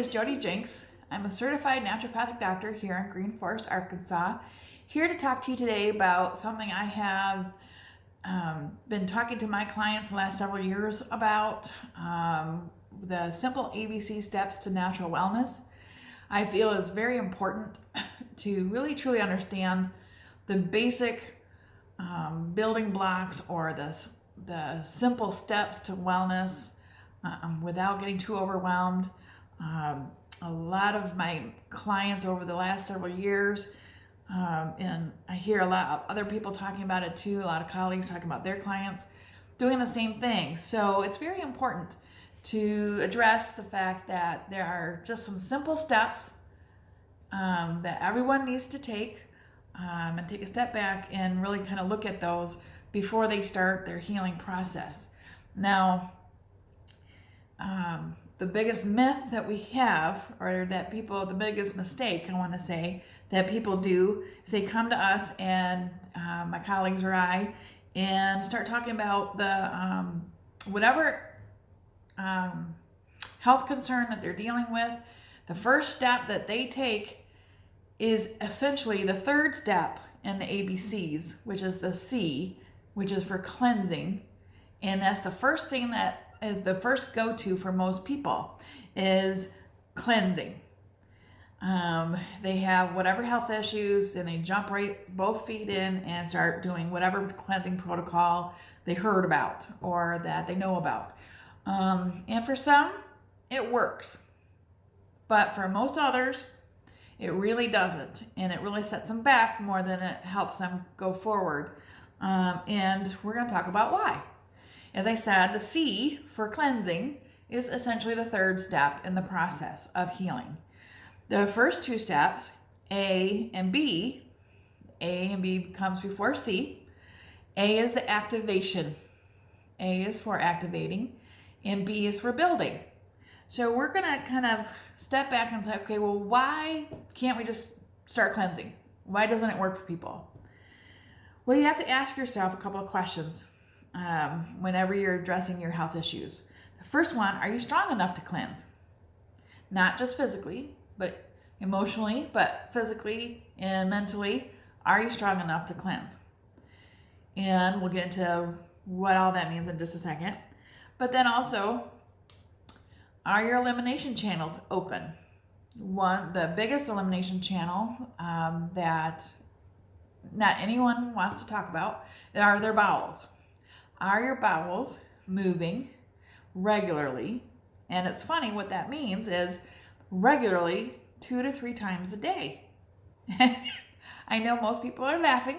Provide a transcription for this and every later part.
is Jodi Jenks. I'm a certified naturopathic doctor here in Green Forest, Arkansas. Here to talk to you today about something I have been talking to my clients the last several years about, the simple ABC steps to natural wellness. I feel is very important to really truly understand the basic building blocks or the simple steps to wellness without getting too overwhelmed. A lot of my clients over the last several years, and I hear a lot of other people talking about it too, a lot of colleagues talking about their clients doing the same thing. So it's very important to address the fact that there are just some simple steps that everyone needs to take and take a step back and really kind of look at those before they start their healing process. Now, the biggest myth that we have, or that people, the biggest mistake I want to say that people do, is they come to us and my colleagues or I and start talking about the whatever health concern that they're dealing with. The first step that they take is essentially the third step in the ABCs, which is the C, which is for cleansing. And that's the first thing that is the first go-to for most people, is cleansing. They have whatever health issues and they jump right both feet in and start doing whatever cleansing protocol they heard about or that they know about. And for some, it works. But for most others, it really doesn't. And it really sets them back more than it helps them go forward. And we're going to talk about why. As I said, the C for cleansing is essentially the third step in the process of healing. The first two steps, A and B comes before C. A is the activation. A is for activating, and B is for building. So we're going to kind of step back and say, okay, well, why can't we just start cleansing? Why doesn't it work for people? Well, you have to ask yourself a couple of questions whenever you're addressing your health issues. The first one, are you strong enough to cleanse? Not just physically, but emotionally, but physically and mentally, are you strong enough to cleanse? And we'll get into what all that means in just a second. But then also, are your elimination channels open? The biggest elimination channel that not anyone wants to talk about are their bowels. Are your bowels moving regularly? And it's funny, what that means is regularly 2 to 3 times a day. I know most people are laughing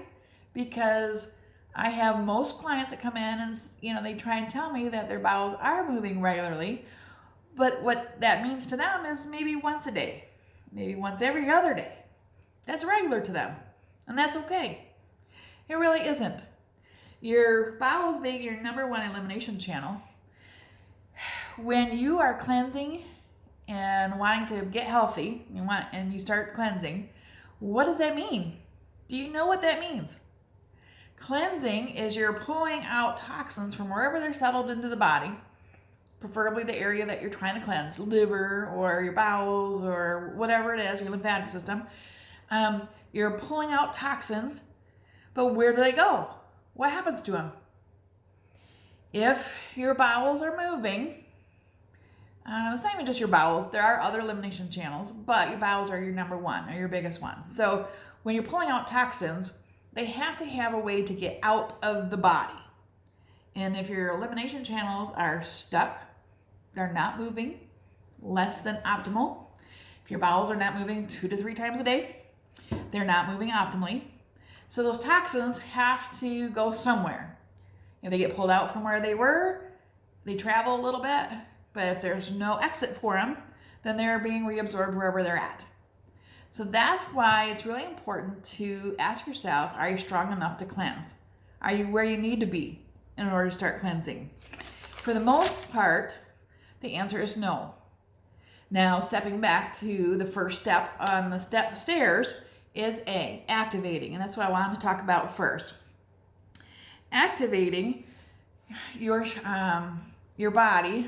because I have most clients that come in and they try and tell me that their bowels are moving regularly, but what that means to them is maybe once a day, maybe once every other day. That's regular to them, and that's okay. It really isn't. Your bowels being your number one elimination channel. When you are cleansing and wanting to get healthy, and you start cleansing, what does that mean? Do you know what that means? Cleansing is you're pulling out toxins from wherever they're settled into the body, preferably the area that you're trying to cleanse, your liver or your bowels or whatever it is, your lymphatic system. You're pulling out toxins, but where do they go? What happens to them? If your bowels are moving, it's not even just your bowels. There are other elimination channels, but your bowels are your number one, or your biggest one. So when you're pulling out toxins, they have to have a way to get out of the body. And if your elimination channels are stuck, they're not moving, less than optimal. If your bowels are not moving 2 to 3 times a day, they're not moving optimally. So those toxins have to go somewhere. If they get pulled out from where they were, they travel a little bit, but if there's no exit for them, then they're being reabsorbed wherever they're at. So that's why it's really important to ask yourself, are you strong enough to cleanse? Are you where you need to be in order to start cleansing? For the most part, the answer is no. Now, stepping back to the first step on the stairs is A, activating, and that's what I wanted to talk about first. Activating your body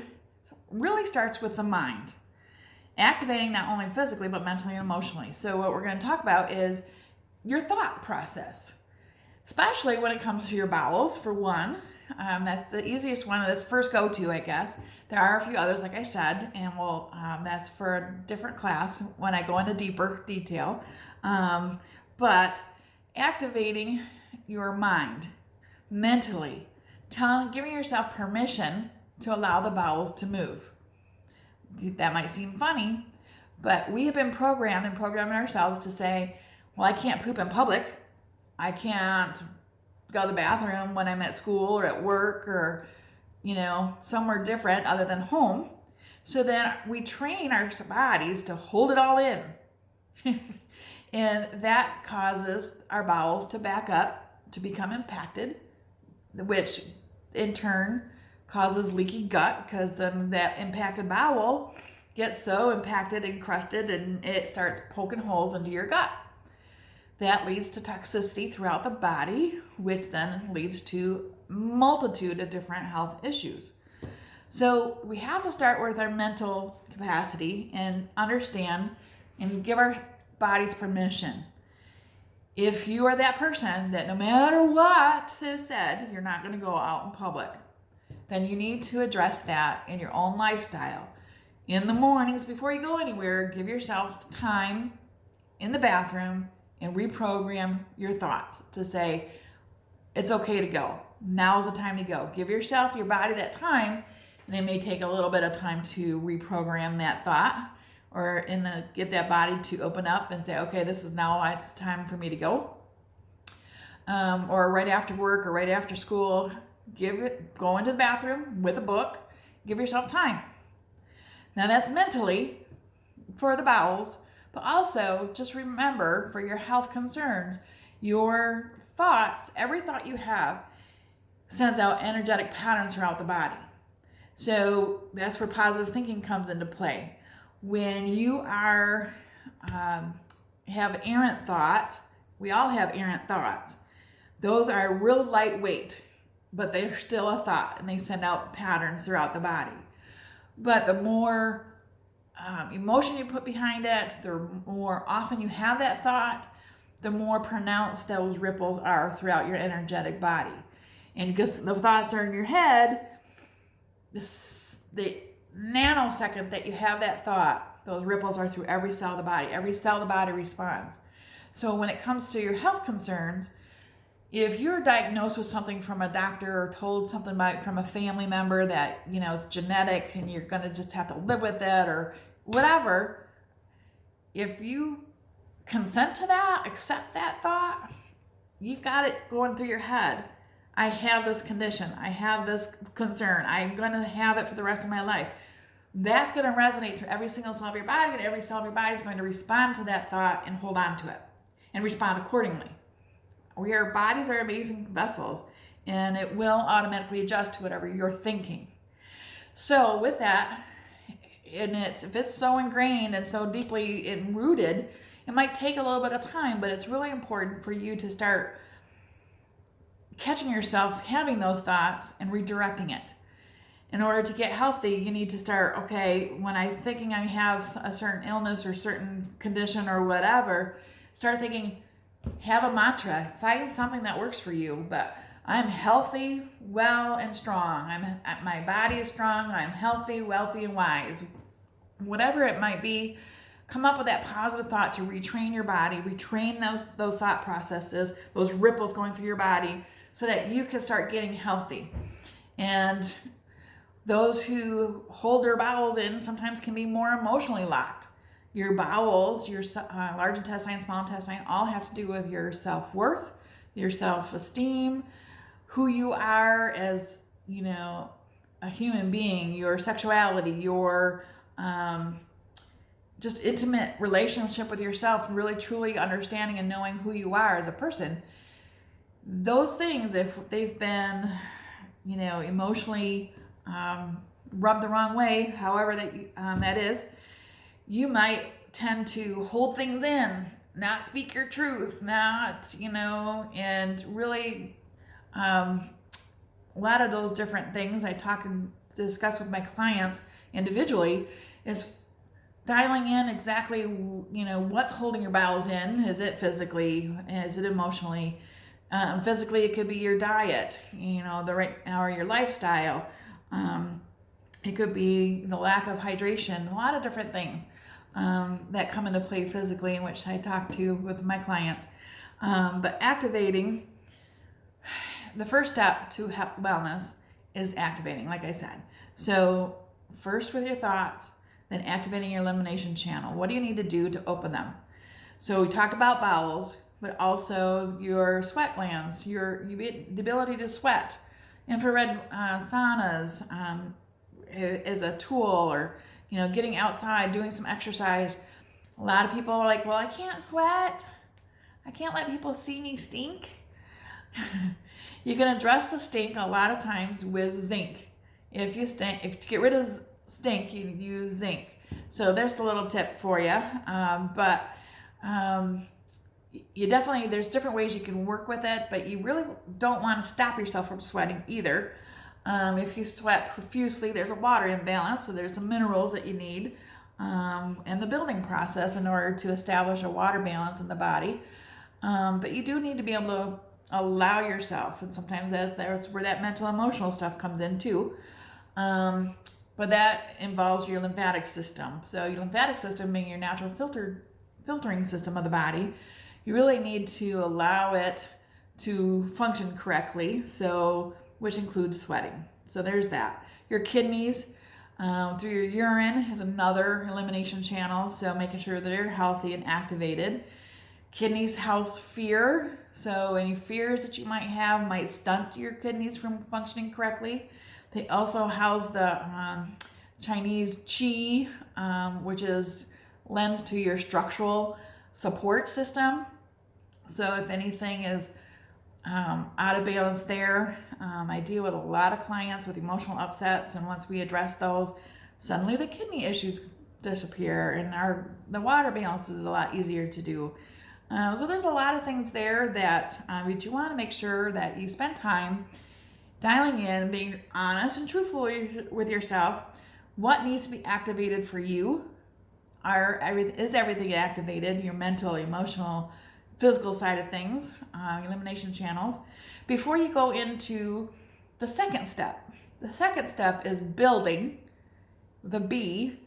really starts with the mind. activating not only physically, but mentally and emotionally. So what we're going to talk about is your thought process, especially when it comes to your bowels, for one. That's the easiest one of this first go-to, I guess. There are a few others, like I said, and that's for a different class when I go into deeper detail. But activating your mind mentally, giving yourself permission to allow the bowels to move. That might seem funny, but we have been programming ourselves to say, well, I can't poop in public. I can't go to the bathroom when I'm at school or at work or, somewhere different other than home. So then we train our bodies to hold it all in. And that causes our bowels to back up, to become impacted, which in turn causes leaky gut, because then that impacted bowel gets so impacted and crusted and it starts poking holes into your gut. That leads to toxicity throughout the body, which then leads to a multitude of different health issues. So we have to start with our mental capacity and understand and give our bodies permission. If you are that person that no matter what is said, you're not going to go out in public, then you need to address that in your own lifestyle. In the mornings before you go anywhere, give yourself time in the bathroom and reprogram your thoughts to say, it's okay to go. Now's the time to go. Give yourself, your body that time, and it may take a little bit of time to reprogram that thought or get that body to open up and say, okay, this is now, it's time for me to go. Or right after work or right after school, go into the bathroom with a book, give yourself time. Now that's mentally for the bowels, but also just remember for your health concerns, your thoughts, every thought you have sends out energetic patterns throughout the body. So that's where positive thinking comes into play. When you have errant thoughts, we all have errant thoughts. Those are real lightweight, but they're still a thought and they send out patterns throughout the body. But the more emotion you put behind it, the more often you have that thought, the more pronounced those ripples are throughout your energetic body. And because the thoughts are in your head, the nanosecond that you have that thought, those ripples are through every cell of the body. Every cell of the body responds. So when it comes to your health concerns, if you're diagnosed with something from a doctor or told something from a family member that, it's genetic and you're going to just have to live with it or whatever, if you consent to that, accept that thought, you've got it going through your head. I have this condition. I have this concern. I'm going to have it for the rest of my life. That's going to resonate through every single cell of your body, and every cell of your body is going to respond to that thought and hold on to it and respond accordingly. Our bodies are amazing vessels, and it will automatically adjust to whatever you're thinking. So with that, if it's so ingrained and so deeply rooted, it might take a little bit of time, but it's really important for you to start catching yourself having those thoughts and redirecting it. In order to get healthy, you need to start, okay, when I'm thinking I have a certain illness or certain condition or whatever, start thinking, have a mantra, find something that works for you, but I'm healthy, well, and strong. My body is strong, I'm healthy, wealthy, and wise. Whatever it might be, come up with that positive thought to retrain your body, retrain those thought processes, those ripples going through your body, so that you can start getting healthy. And those who hold their bowels in sometimes can be more emotionally locked. Your bowels, your large intestine, small intestine, all have to do with your self-worth, your self-esteem, who you are as, a human being, your sexuality, your just intimate relationship with yourself, really truly understanding and knowing who you are as a person. Those things, if they've been, emotionally rubbed the wrong way, however that is, you might tend to hold things in, not speak your truth, and really a lot of those different things I talk and discuss with my clients individually is dialing in exactly, what's holding your bowels in. Is it physically? Is it emotionally? Physically, it could be your diet, or your lifestyle. It could be the lack of hydration, a lot of different things that come into play physically, in which I talk to with my clients. But activating, the first step to wellness is activating, like I said. So first with your thoughts, then activating your elimination channel. What do you need to do to open them? So we talked about bowels, but also your sweat glands, the ability to sweat. Infrared saunas is a tool, or getting outside, doing some exercise. A lot of people are like, well, I can't sweat. I can't let people see me stink. You can address the stink a lot of times with zinc. If to get rid of stink, you use zinc. So there's a little tip for you. You definitely, there's different ways you can work with it, but you really don't want to stop yourself from sweating either. If you sweat profusely, there's a water imbalance, so there's some minerals that you need in the building process in order to establish a water balance in the body. But you do need to be able to allow yourself, and sometimes that's where that mental emotional stuff comes in too. But that involves your lymphatic system. So your lymphatic system being your natural filtering system of the body, you really need to allow it to function correctly, which includes sweating. So there's that. Your kidneys through your urine is another elimination channel, so making sure that they're healthy and activated. Kidneys house fear, so any fears that you might have might stunt your kidneys from functioning correctly. They also house the Chinese qi, which lends to your structural support system. So if anything is out of balance there, I deal with a lot of clients with emotional upsets, and once we address those, suddenly the kidney issues disappear, and the water balance is a lot easier to do. So there's a lot of things there that you want to make sure that you spend time dialing in, being honest and truthful with yourself. What needs to be activated for you? Is everything activated? Your mental, emotional, physical side of things, elimination channels, before you go into the second step. The second step is building the B,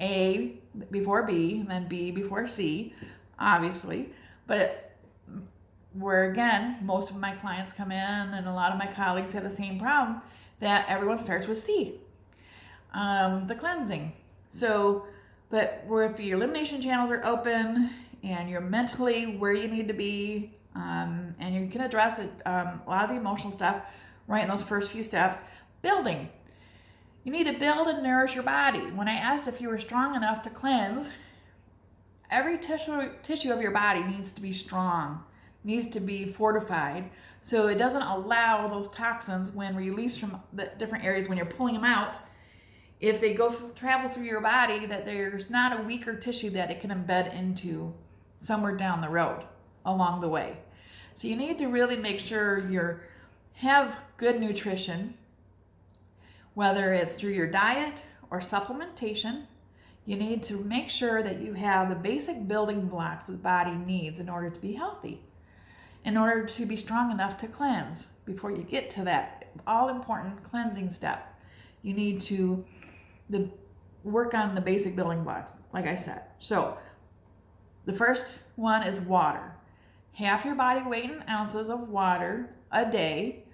A before B, and then B before C, obviously. But where, again, most of my clients come in, and a lot of my colleagues have the same problem, that everyone starts with C, the cleansing. So, but if your elimination channels are open and you're mentally where you need to be, and you can address it, a lot of the emotional stuff right in those first few steps. Building. You need to build and nourish your body. When I asked if you were strong enough to cleanse, every tissue of your body needs to be strong, needs to be fortified, so it doesn't allow those toxins, when released from the different areas, when you're pulling them out, if they travel through your body, that there's not a weaker tissue that it can embed into somewhere down the road along the way. So you need to really make sure you have good nutrition, whether it's through your diet or supplementation. You need to make sure that you have the basic building blocks that the body needs in order to be healthy, in order to be strong enough to cleanse. Before you get to that all-important cleansing step, you need to work on the basic building blocks, like I said. So the first one is water. Half your body weight in ounces of water a day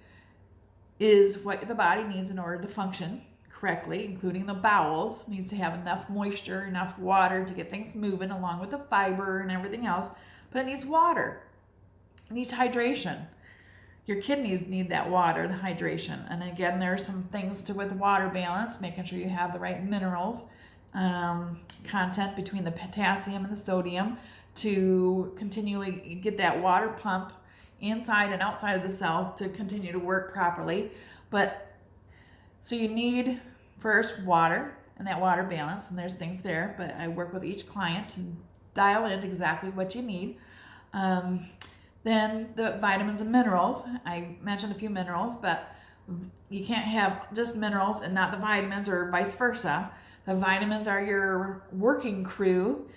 is what the body needs in order to function correctly, including the bowels. Needs to have enough moisture, enough water to get things moving, along with the fiber and everything else. But it needs water. It needs hydration. Your kidneys need that water, the hydration. And again, there are some things with water balance, making sure you have the right minerals content between the potassium and the sodium to continually get that water pump inside and outside of the cell to continue to work properly. So you need first water and that water balance, and there's things there, but I work with each client to dial in exactly what you need. Then the vitamins and minerals. I mentioned a few minerals, but you can't have just minerals and not the vitamins, or vice versa. The vitamins are your working crew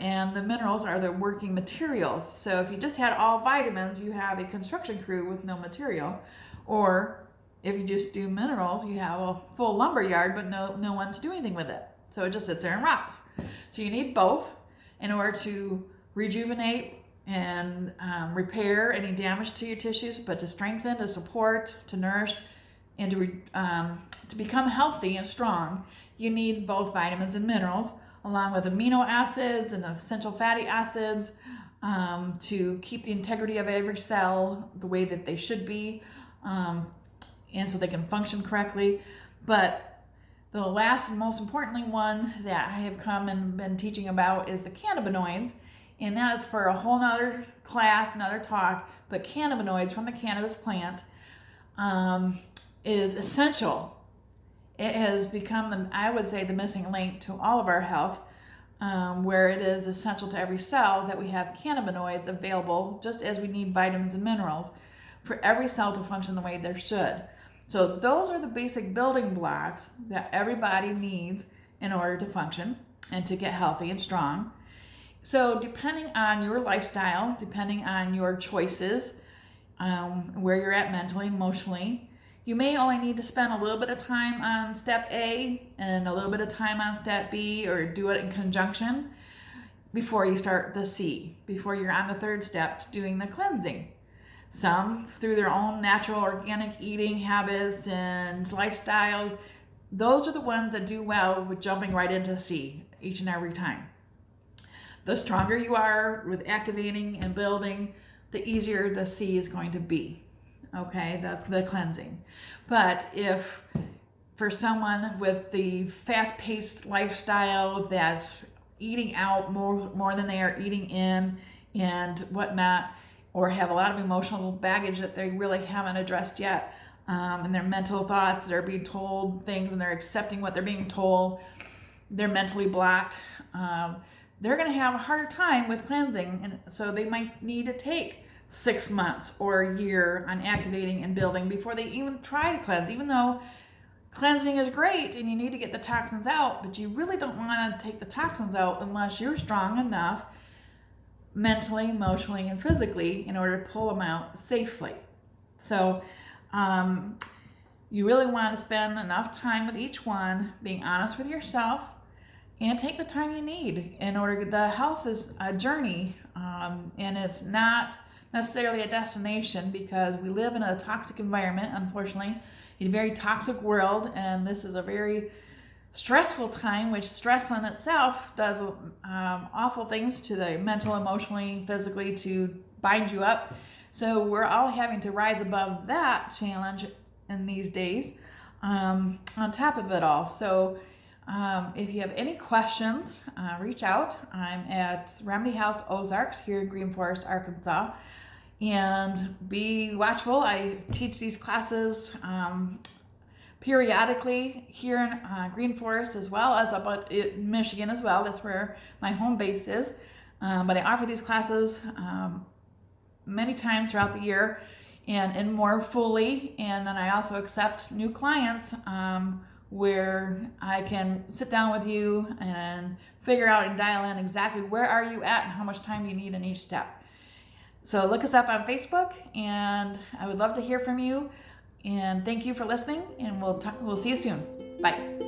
and the minerals are the working materials. So if you just had all vitamins, you have a construction crew with no material. Or if you just do minerals, you have a full lumber yard, but no one to do anything with it. So it just sits there and rots. So you need both in order to rejuvenate and repair any damage to your tissues, but to strengthen, to support, to nourish, and to become healthy and strong, you need both vitamins and minerals, along with amino acids and essential fatty acids, to keep the integrity of every cell the way that they should be, and so they can function correctly. But the last and most importantly one that I have come and been teaching about is the cannabinoids, and that is for a whole nother class, another talk. But cannabinoids from the cannabis plant is essential. It has become, I would say, the missing link to all of our health, where it is essential to every cell that we have cannabinoids available, just as we need vitamins and minerals for every cell to function the way they should. So those are the basic building blocks that everybody needs in order to function and to get healthy and strong. So depending on your lifestyle, depending on your choices, where you're at mentally, emotionally, you may only need to spend a little bit of time on step A and a little bit of time on step B, or do it in conjunction before you start the C, before you're on the third step doing the cleansing. Some, through their own natural organic eating habits and lifestyles, those are the ones that do well with jumping right into C each and every time. The stronger you are with activating and building, the easier the C is going to be. Okay, the cleansing. But if for someone with the fast-paced lifestyle that's eating out more than they are eating in and whatnot, or have a lot of emotional baggage that they really haven't addressed yet, and their mental thoughts, they're being told things and they're accepting what they're being told, they're mentally blocked, they're going to have a harder time with cleansing, and so they might need to take 6 months or a year on activating and building before they even try to cleanse, even though cleansing is great and you need to get the toxins out, but you really don't want to take the toxins out unless you're strong enough mentally, emotionally, and physically in order to pull them out safely. So you really want to spend enough time with each one, being honest with yourself, and take the time you need in order. The health is a journey, and it's not necessarily a destination, because we live in a toxic environment, unfortunately, a very toxic world, and this is a very stressful time, which stress on itself does awful things to the mental, emotionally, physically, to bind you up. So we're all having to rise above that challenge in these days, on top of it all. So if you have any questions, reach out. I'm at Remedy House Ozarks here in Green Forest, Arkansas. And be watchful. I teach these classes periodically here in Green Forest, as well as up in Michigan as well. That's where my home base is. But I offer these classes many times throughout the year and more fully. And then I also accept new clients where I can sit down with you and figure out and dial in exactly where are you at and how much time do you need in each step. So look us up on Facebook, and I would love to hear from you. And thank you for listening, and we'll see you soon. Bye.